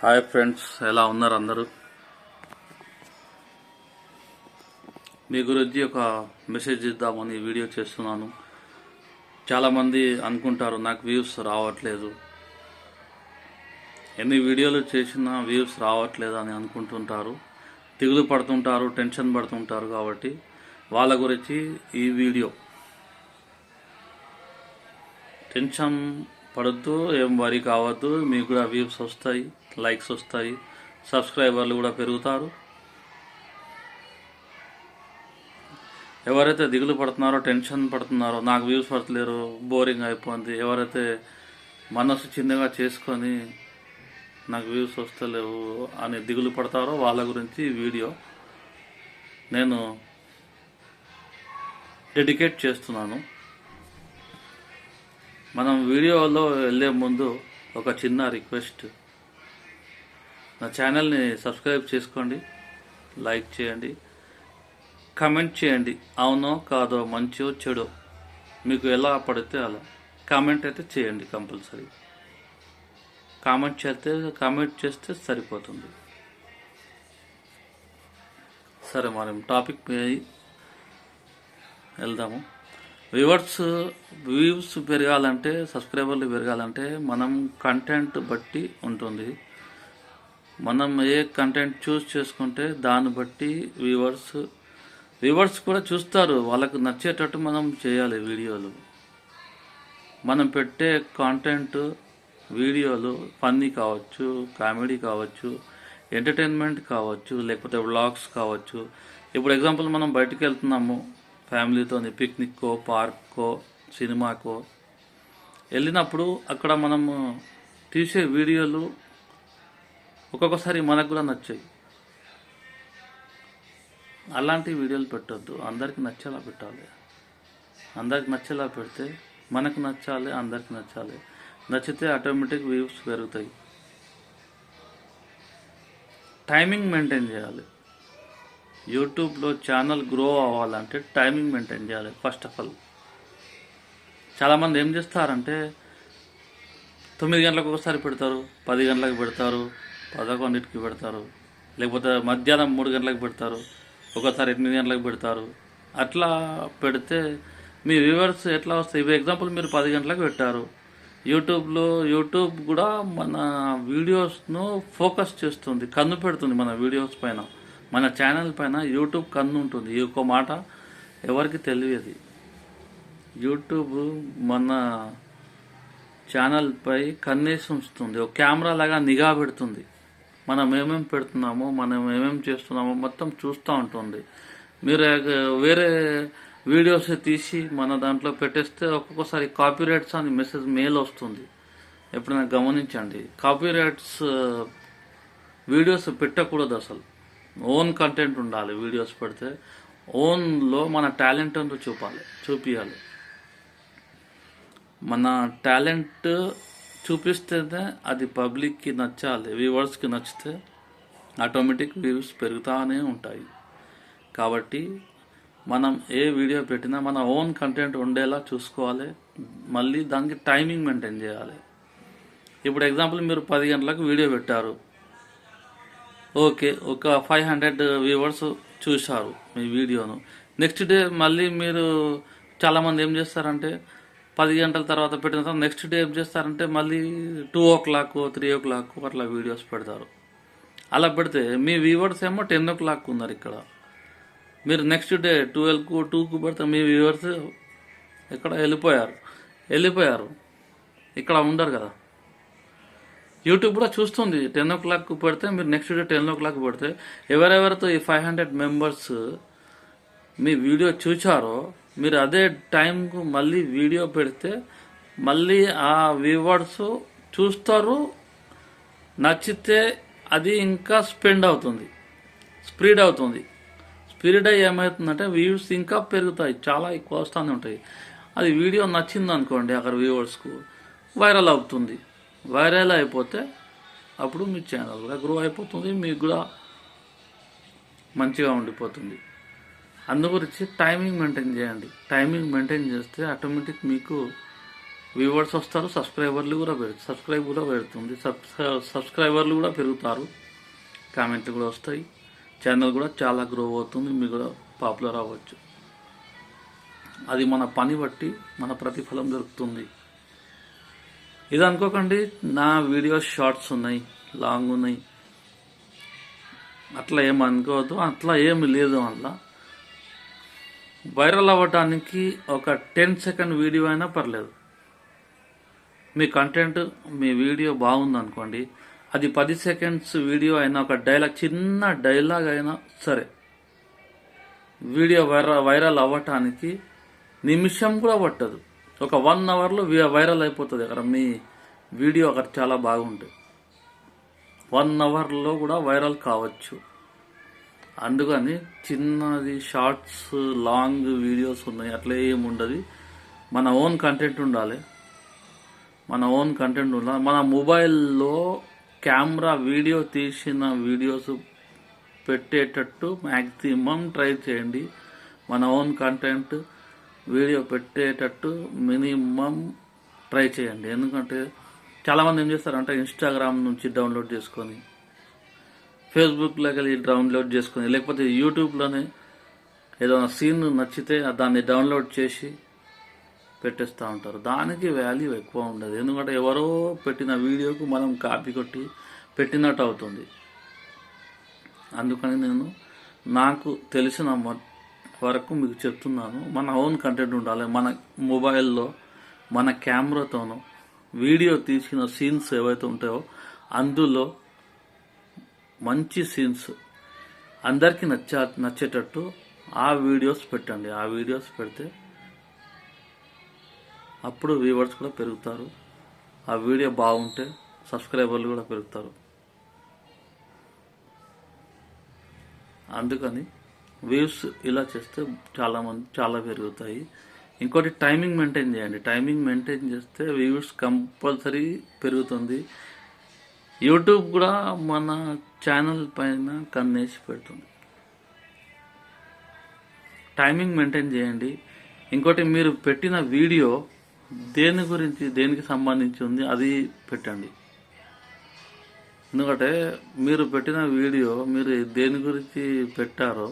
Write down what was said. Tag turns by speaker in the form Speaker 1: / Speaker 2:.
Speaker 1: Hi friends, ఎలా ఉన్నారు అందరూ? మీ గురించి ఒక మెసేజ్ ఇద్దామని వీడియో చేస్తున్నాను. చాలామంది అనుకుంటారు నాకు వ్యూస్ రావట్లేదు, ఎన్ని వీడియోలు చేసినా వ్యూస్ రావట్లేదు అని అనుకుంటుంటారు, దిగులు పడుతుంటారు, టెన్షన్ పడుతుంటారు. కాబట్టి వాళ్ళ గురించి ఈ వీడియో. టెన్షన్ పడద్దు, ఏం వరి కావద్దు. మీకు కూడా వ్యూస్ వస్తాయి, లైక్స్ వస్తాయి, సబ్స్క్రైబర్లు కూడా పెరుగుతారు. ఎవరైతే దిగులు పడుతున్నారో, టెన్షన్ పడుతున్నారో, నాకు వ్యూస్ పడతలేరు, బోరింగ్ అయిపోయింది, ఎవరైతే మనసు చిన్నగా చేసుకొని నాకు వ్యూస్ వస్తలేవు అని దిగులు పడతారో వాళ్ళ గురించి ఈ వీడియో నేను డెడికేట్ చేస్తున్నాను. మనం వీడియోలో వెళ్ళే ముందు ఒక చిన్న రిక్వెస్ట్, నా ఛానల్ని సబ్స్క్రైబ్ చేసుకోండి, లైక్ చేయండి, కామెంట్ చేయండి. అవునో కాదో, మంచో చెడో, మీకు ఎలా పడితే అలా కామెంట్ అయితే చేయండి. కంపల్సరీ కామెంట్ చేస్తే సరిపోతుంది. సరే, మనం టాపిక్ వెళ్దాము. వ్యూస్ పెరగాలంటే, సబ్స్క్రైబర్లు పెరగాలంటే మనం కంటెంట్ బట్టి ఉంటుంది. మనం ఏ కంటెంట్ చూస్ చేసుకుంటే దాన్ని బట్టి వ్యూవర్స్ కూడా చూస్తారు. వాళ్ళకు నచ్చేటట్టు మనం చేయాలి వీడియోలు. మనం పెట్టే కాంటెంట్ వీడియోలు ఫన్నీ కావచ్చు, కామెడీ కావచ్చు, ఎంటర్టైన్మెంట్ కావచ్చు, లేకపోతే వ్లాగ్స్ కావచ్చు. ఇప్పుడు ఎగ్జాంపుల్, మనం బయటికి వెళ్తున్నాము ఫ్యామిలీతో, పిక్నిక్కో, పార్క్కో, సినిమాకో వెళ్ళినప్పుడు అక్కడ మనము తీసే వీడియోలు ఒక్కొక్కసారి మనకు కూడా నచ్చాయి. అలాంటి వీడియోలు పెట్టొద్దు, అందరికి నచ్చేలా పెట్టాలి. అందరికి నచ్చేలా పెడితే మనకు నచ్చాలి, అందరికి నచ్చాలి. నచ్చితే ఆటోమేటిక్ వ్యూస్ పెరుగుతాయి. టైమింగ్ మెయింటైన్ చేయాలి. యూట్యూబ్లో ఛానల్ గ్రో అవ్వాలంటే టైమింగ్ మెయింటైన్ చేయాలి. ఫస్ట్ ఆఫ్ ఆల్, చాలామంది ఏం చేస్తారంటే 9 గంటలకు ఒకసారి పెడతారు, 10 గంటలకు పెడతారు, 11కి పెడతారు, లేకపోతే మధ్యాహ్నం 3 గంటలకు పెడతారు, ఒకసారి 8 గంటలకు పెడతారు. అట్లా పెడితే మీ వ్యూవర్స్ ఎట్లా వస్తాయి? ఇప్పుడు ఎగ్జాంపుల్, మీరు 10 గంటలకు పెట్టారు. యూట్యూబ్ కూడా మన వీడియోస్ను ఫోకస్ చేస్తుంది, కన్ను పెడుతుంది మన వీడియోస్ పైన, మన ఛానల్ పైన యూట్యూబ్ కన్ను ఉంటుంది. ఈ ఒక్క మాట ఎవరికి తెలియదు. యూట్యూబ్ మన ఛానల్పై కన్నేసి ఉంచుతుంది, ఒక కెమెరా లాగా నిఘా పెడుతుంది. మనం ఏమేమి పెడుతున్నామో, మనం ఏమేమి చేస్తున్నామో మొత్తం చూస్తూ ఉంటుంది. మీరు వేరే వీడియోస్ తీసి మన దాంట్లో పెట్టేస్తే ఒక్కొక్కసారి కాపీరైట్స్ అని మెయిల్ వస్తుంది. ఎప్పుడైనా గమనించండి. కాపీరైట్స్ వీడియోస్ పెట్టకూడదు అసలు. ఓన్ కంటెంట్ ఉండాలి. వీడియోస్ పెడితే ఓన్లో మన టాలెంట్ అంటూ చూపించాలి. మన టాలెంట్ చూపిస్తేనే అది పబ్లిక్కి నచ్చాలి. వ్యూవర్స్కి నచ్చితే ఆటోమేటిక్ వ్యూస్ పెరుగుతూనే ఉంటాయి. కాబట్టి మనం ఏ వీడియో పెట్టినా మన ఓన్ కంటెంట్ ఉండేలా చూసుకోవాలి. మళ్ళీ దానికి టైమింగ్ మెయింటైన్ చేయాలి. ఇప్పుడు ఎగ్జాంపుల్, మీరు 10 గంటలకు వీడియో పెట్టారు. ఓకే, ఒక 500 వ్యూవర్స్ చూశారు మీ వీడియోను. నెక్స్ట్ డే మళ్ళీ మీరు, చాలామంది ఏం చేస్తారంటే 10 గంటల తర్వాత పెట్టిన తర్వాత నెక్స్ట్ డే ఏం చేస్తారంటే మళ్ళీ 2 o'clock, 3 o'clock అట్లా వీడియోస్ పెడతారు. అలా పెడితే మీ వ్యూవర్స్ ఏమో 10 o'clock ఉన్నారు ఇక్కడ. మీరు నెక్స్ట్ డే 12కు 2కు పెడితే మీ వ్యూవర్స్ ఎక్కడ వెళ్ళిపోయారు, ఇక్కడ ఉండరు కదా. యూట్యూబ్ కూడా చూస్తుంది. 10 o'clock పెడితే మీరు నెక్స్ట్ డే 10 o'clock పెడితే ఎవరెవరితో ఈ 500 మెంబర్స్ మీ వీడియో చూచారో మీరు అదే టైంకు మళ్ళీ వీడియో పెడితే మళ్ళీ ఆ వ్యూవర్స్ చూస్తారు. నచ్చితే అది ఇంకా స్ప్రెడ్ అవుతుంది. స్పీడ్ అయ్యి ఏమవుతుందంటే వ్యూస్ ఇంకా పెరుగుతాయి, చాలా ఎక్కువ వస్తూనే ఉంటాయి. అది వీడియో నచ్చింది అనుకోండి, అక్కడ వ్యూవర్స్కు వైరల్ అవుతుంది. వైరల్ అయిపోతే అప్పుడు మీ ఛానల్ కూడా గ్రో అయిపోతుంది, మీకు కూడా మంచిగా ఉండిపోతుంది. అందుగురించి టైమింగ్ మెయింటైన్ చేయండి. టైమింగ్ మెయింటైన్ చేస్తే ఆటోమేటిక్ మీకు వ్యూవర్స్ వస్తారు, సబ్స్క్రైబర్లు కూడా పెడుతుంది, సబ్స్క్రైబర్లు కూడా పెరుగుతారు, కామెంట్లు కూడా వస్తాయి, ఛానల్ కూడా చాలా గ్రో అవుతుంది, మీకు కూడా పాపులర్ అవ్వచ్చు. అది మన పని బట్టి మన ప్రతిఫలం దొరుకుతుంది. ఇది అనుకోకండి నా వీడియోస్ షార్ట్స్ ఉన్నాయి, లాంగ్ ఉన్నాయి, అట్లా ఏం అనుకోవద్దు. అట్లా ఏమి లేదు. అట్లా వైరల్ అవ్వడానికి ఒక 10 సెకండ్ వీడియో అయినా పర్లేదు. మీ కంటెంట్, మీ వీడియో బాగుంది అనుకోండి, అది 10 సెకండ్స్ వీడియో అయినా, ఒక డైలాగ్, చిన్న డైలాగ్ అయినా సరే, వీడియో వైరల్ అవ్వటానికి నిమిషం కూడా పట్టదు. ఒక 1 అవర్లో వైరల్ అయిపోతుంది. అక్కడ మీ వీడియో అక్కడ చాలా బాగుంటుంది, 1 అవర్లో కూడా వైరల్ కావచ్చు. అందుకని చిన్నది షార్ట్స్, లాంగ్ వీడియోస్ ఉన్నాయి, అట్లా ఏముండదు. మన ఓన్ కంటెంట్ ఉండాలి. మన మొబైల్లో కెమెరా వీడియో తీసిన వీడియోస్ పెట్టేటట్టు మ్యాక్సిమం ట్రై చేయండి. మన ఓన్ కంటెంట్ వీడియో పెట్టేటట్టు మినిమం ట్రై చేయండి. ఎందుకంటే చాలామంది ఏం చేస్తారంటే ఇన్స్టాగ్రామ్ నుంచి డౌన్లోడ్ చేసుకొని, ఫేస్బుక్లోకి వెళ్ళి డౌన్లోడ్ చేసుకొని, లేకపోతే యూట్యూబ్లోనే ఏదైనా సీన్ నచ్చితే దాన్ని డౌన్లోడ్ చేసి పెట్టేస్తూ ఉంటారు. దానికి వాల్యూ ఎక్కువ ఉండదు. ఎందుకంటే ఎవరో పెట్టిన వీడియోకు మనం కాపీ కొట్టి పెట్టినట్టు అవుతుంది. అందుకని నేను నాకు తెలిసిన వరకు మీకు చెప్తున్నాను. మన ఓన్ కంటెంట్ ఉండాలి. మన మొబైల్లో మన కెమెరాతోనూ వీడియో తీసిన సీన్స్ ఏవైతే ఉంటాయో అందులో మంచి సీన్స్ అందరికీ నచ్చేటట్టు ఆ వీడియోస్ పెట్టండి. ఆ వీడియోస్ పెడితే అప్పుడు వ్యూవర్స్ కూడా పెరుగుతారు. ఆ వీడియో బాగుంటే సబ్స్క్రైబర్లు కూడా పెరుగుతారు. అందుకని వ్యూస్ ఇలా చేస్తే చాలా పెరుగుతాయి. ఇంకోటి టైమింగ్ మెయింటైన్ చేయండి. టైమింగ్ మెయింటైన్ చేస్తే వ్యూస్ కంపల్సరీ పెరుగుతుంది. యూట్యూబ్ కూడా మన ఛానల్ పైన కన్నేసి పెడుతుంది. టైమింగ్ మెయింటైన్ చేయండి. ఇంకోటి, మీరు పెట్టిన వీడియో దేనికి సంబంధించి ఉంది అది పెట్టండి. ఎందుకంటే మీరు పెట్టిన వీడియో మీరు దేని గురించి పెట్టారో